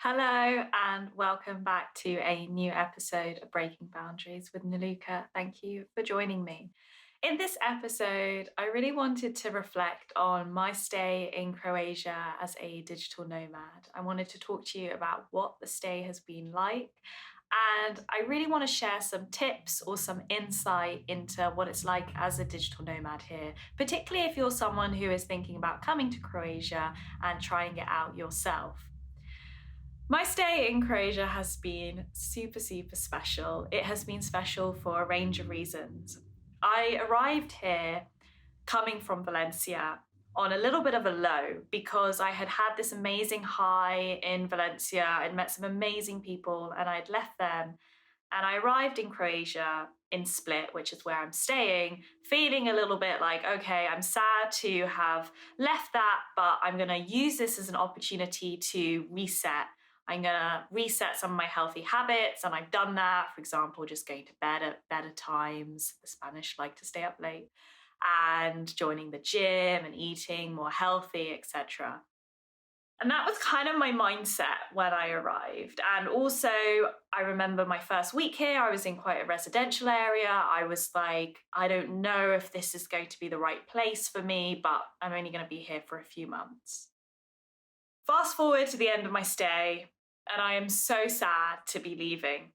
Hello, and welcome back to a new episode of Breaking Boundaries with Naluka. Thank you for joining me. In this episode, I really wanted to reflect on my stay in Croatia as a digital nomad. I wanted to talk to you about what the stay has been like, and I really want to share some tips or some insight into what it's like as a digital nomad here, particularly if you're someone who is thinking about coming to Croatia and trying it out yourself. My stay in Croatia has been super special. It has been special for a range of reasons. I arrived here coming from Valencia on a little bit of a low because I had had this amazing high in Valencia. I'd met some amazing people and I'd left them. And I arrived in Croatia in Split, which is where I'm staying, feeling a little bit like, okay, I'm sad to have left that, but I'm going to use this as an opportunity to reset. I'm going to reset some of my healthy habits, and I've done that. For example, just going to bed at better times. The Spanish like to stay up late, and joining the gym and eating more healthy, etc. And that was kind of my mindset when I arrived. And also, I remember my first week here, I was in quite a residential area. I was like, I don't know if this is going to be the right place for me, but I'm only going to be here for a few months. Fast forward to the end of my stay, and I am so sad to be leaving.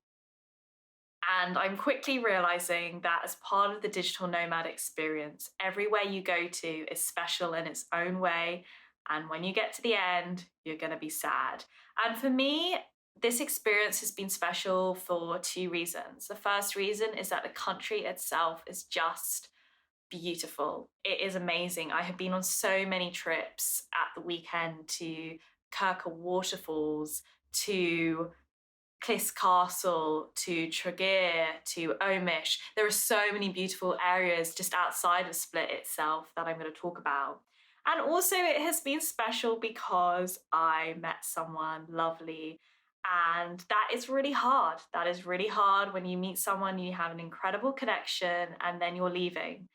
And I'm quickly realizing that as part of the digital nomad experience, everywhere you go to is special in its own way. And when you get to the end, you're going to be sad. And for me, this experience has been special for two reasons. The first reason is that the country itself is just beautiful. It is amazing. I have been on so many trips at the weekend to Kirka waterfalls, to Clis Castle, to Tregear, to Omish. There are so many beautiful areas just outside of Split itself that I'm going to talk about. And also it has been special because I met someone lovely, and that is really hard. That is really hard when you meet someone, you have an incredible connection, and then you're leaving.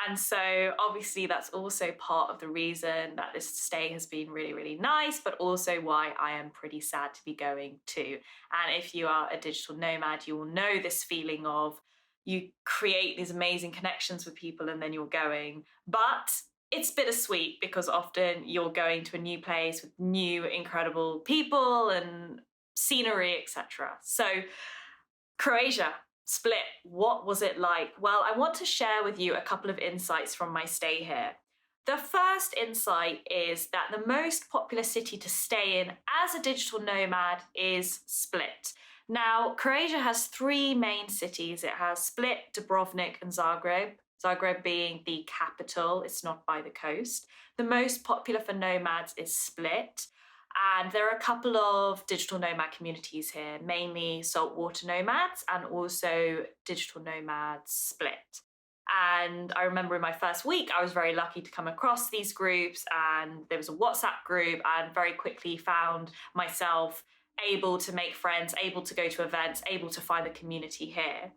And so obviously that's also part of the reason that this stay has been really nice, but also why I am pretty sad to be going too. And if you are a digital nomad, you will know this feeling of you create these amazing connections with people and then you're going. But it's bittersweet because often you're going to a new place with new incredible people and scenery, etc. So Croatia, Split, what was it like? Well, I want to share with you a couple of insights from my stay here. The first insight is that the most popular city to stay in as a digital nomad is Split. Now, Croatia has three main cities. It has Split, Dubrovnik, and Zagreb. Zagreb being the capital, it's not by the coast. The most popular for nomads is Split. And there are a couple of digital nomad communities here, mainly saltwater nomads and also digital nomads Split. And I remember in my first week, I was very lucky to come across these groups, and there was a WhatsApp group, and very quickly found myself able to make friends, able to go to events, able to find a community here.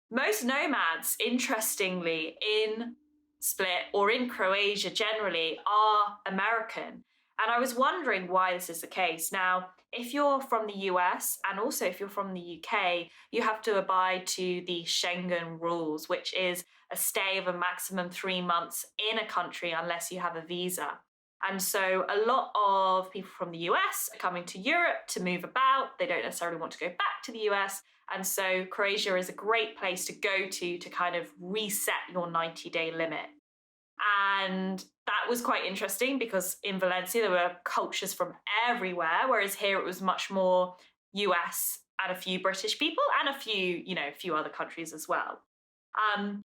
Most nomads, interestingly, in Split or in Croatia generally, are American. And I was wondering why this is the case. Now, if you're from the US and also if you're from the UK, you have to abide to the Schengen rules, which is a stay of a maximum 3 months in a country unless you have a visa. And so a lot of people from the US are coming to Europe to move about. They don't necessarily want to go back to the US. And so Croatia is a great place to go to kind of reset your 90-day limit. And that was quite interesting because in Valencia, there were cultures from everywhere, whereas here it was much more US and a few British people and a few other countries as well.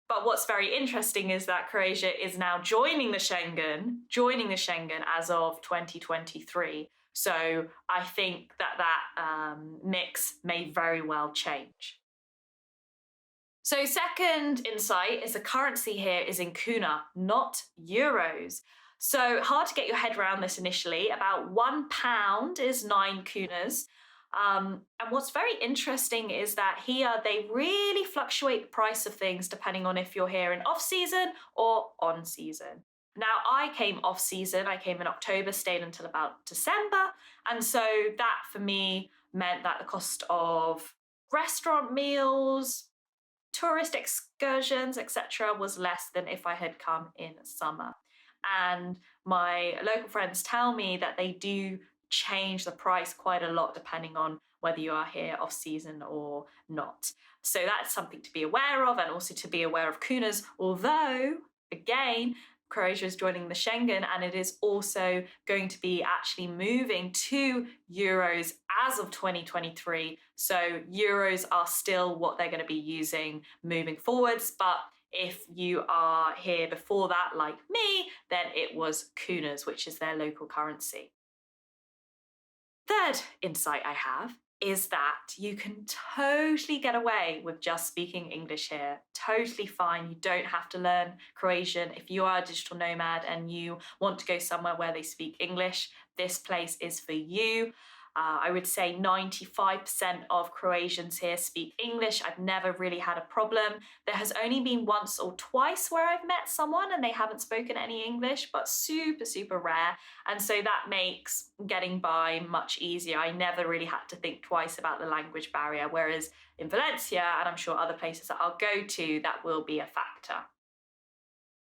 But what's very interesting is that Croatia is now joining the Schengen as of 2023. So I think that mix may very well change. So second insight is the currency here is in kuna, not euros. So hard to get your head around this initially. About £1 is 9 kunas. And what's very interesting is that here they really fluctuate the price of things depending on if you're here in off season or on season. Now, I came off season, I came in October, stayed until about December. And so that for me meant that the cost of restaurant meals, tourist excursions, etc., was less than if I had come in summer. And my local friends tell me that they do change the price quite a lot depending on whether you are here off season or not. So that's something to be aware of, and also to be aware of kunas, although, again, Croatia is joining the Schengen and it is also going to be actually moving to euros as of 2023. So euros are still what they're going to be using moving forwards. But if you are here before that, like me, then it was kunas, which is their local currency. Third insight I have is that you can totally get away with just speaking English here. Totally fine. You don't have to learn Croatian. If you are a digital nomad and you want to go somewhere where they speak English, this place is for you. I would say 95% of Croatians here speak English. I've never really had a problem. There has only been once or twice where I've met someone and they haven't spoken any English, but super, super rare. And so that makes getting by much easier. I never really had to think twice about the language barrier, whereas in Valencia, and I'm sure other places that I'll go to, that will be a factor.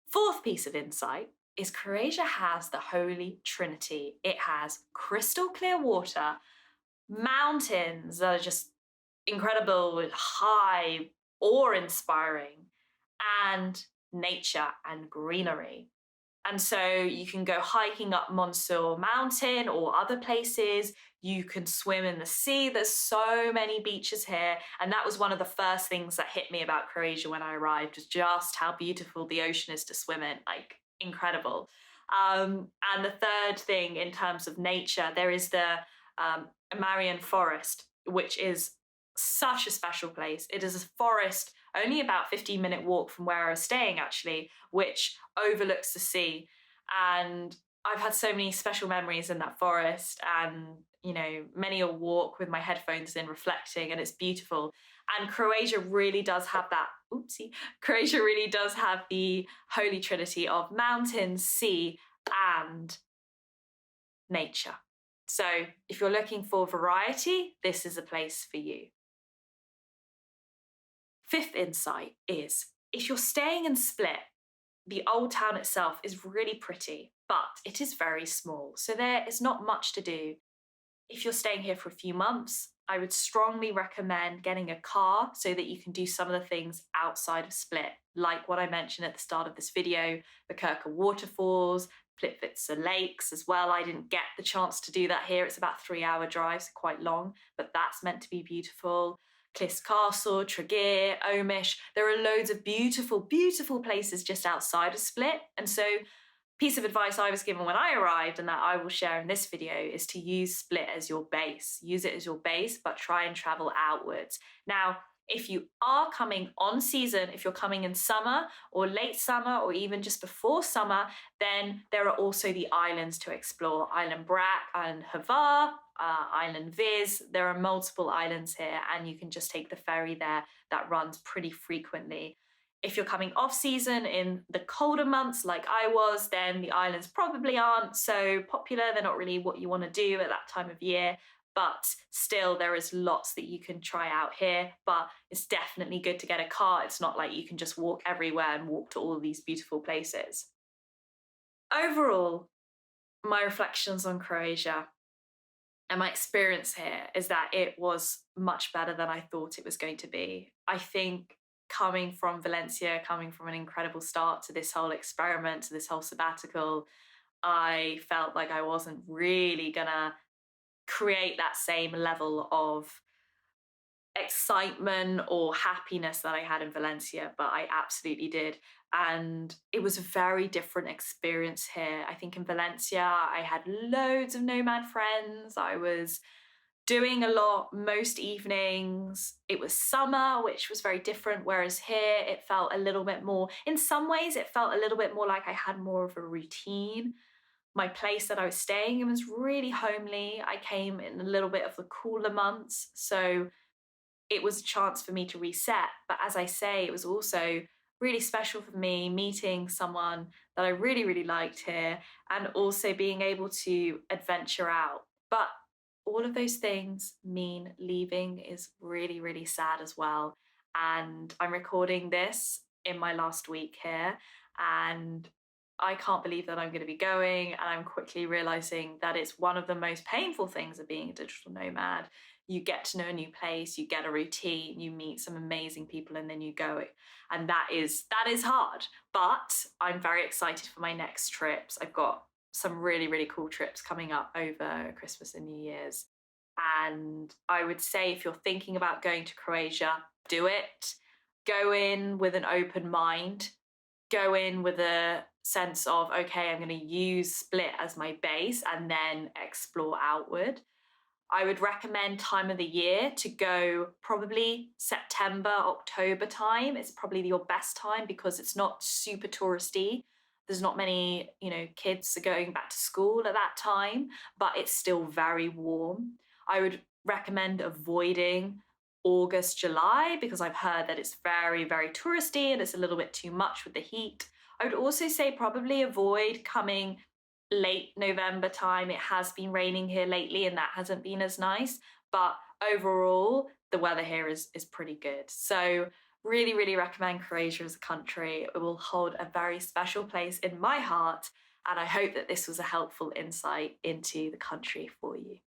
Fourth piece of insight is Croatia has the Holy Trinity. It has crystal clear water, mountains that are just incredible, high, awe-inspiring, and nature and greenery. And so you can go hiking up Monsieur Mountain or other places. You can swim in the sea. There's so many beaches here. And that was one of the first things that hit me about Croatia when I arrived, was just how beautiful the ocean is to swim in. Like, incredible. And the third thing in terms of nature, there is the Marian Forest, which is such a special place. It is a forest only about 15-minute walk from where I was staying, actually, which overlooks the sea. And I've had so many special memories in that forest, and, you know, many a walk with my headphones in reflecting, and it's beautiful. And Croatia really does have that, Croatia really does have the Holy Trinity of mountains, sea, and nature. So if you're looking for variety, this is a place for you. Fifth insight is, if you're staying in Split, the old town itself is really pretty, but it is very small, so there is not much to do. If you're staying here for a few months, I would strongly recommend getting a car so that you can do some of the things outside of Split, like what I mentioned at the start of this video, the Kirka waterfalls, Plitvice lakes as well. I didn't get the chance to do that here. It's about a 3-hour drive, so quite long, but that's meant to be beautiful. Clis Castle, Tregear, Omish. There are loads of beautiful, beautiful places just outside of Split. And so, piece of advice I was given when I arrived, and that I will share in this video, is to use Split as your base. Use it as your base, but try and travel outwards. Now, if you are coming on season, if you're coming in summer or late summer or even just before summer, then there are also the islands to explore. Island Brac, Island Hvar, Island Viz. There are multiple islands here, and you can just take the ferry there that runs pretty frequently. If you're coming off season in the colder months like I was, then the islands probably aren't so popular. They're not really what you want to do at that time of year. But still, there is lots that you can try out here, but it's definitely good to get a car. It's not like you can just walk everywhere and walk to all of these beautiful places. Overall, my reflections on Croatia and my experience here is that it was much better than I thought it was going to be. I think coming from Valencia, coming from an incredible start to this whole experiment, to this whole sabbatical, I felt like I wasn't really gonna create that same level of excitement or happiness that I had in Valencia, but I absolutely did. And it was a very different experience here. I think in Valencia, I had loads of nomad friends. I was doing a lot most evenings. It was summer, which was very different, whereas here it felt a little bit more, in some ways, it felt a little bit more like I had more of a routine. My place that I was staying in was really homely. I came in a little bit of the cooler months, so it was a chance for me to reset. But as I say, it was also really special for me meeting someone that I really, really liked here and also being able to adventure out. But all of those things mean leaving is really, really sad as well. And I'm recording this in my last week here, and I can't believe that I'm going to be going. And I'm quickly realizing that it's one of the most painful things of being a digital nomad. You get to know a new place, you get a routine, you meet some amazing people, and then you go. And that is hard. But I'm very excited for my next trips. I've got some really, really cool trips coming up over Christmas and New Year's. And I would say if you're thinking about going to Croatia, do it. Go in with an open mind. Go in with a sense of, okay, I'm going to use Split as my base and then explore outward. I would recommend time of the year to go probably September, October time. It's probably your best time because it's not super touristy. There's not many, kids are going back to school at that time, but it's still very warm. I would recommend avoiding August, July because I've heard that it's very, very touristy and it's a little bit too much with the heat. I would also say probably avoid coming late November time. It has been raining here lately and that hasn't been as nice, but overall the weather here is pretty good. So really, really recommend Croatia as a country. It will hold a very special place in my heart, and I hope that this was a helpful insight into the country for you.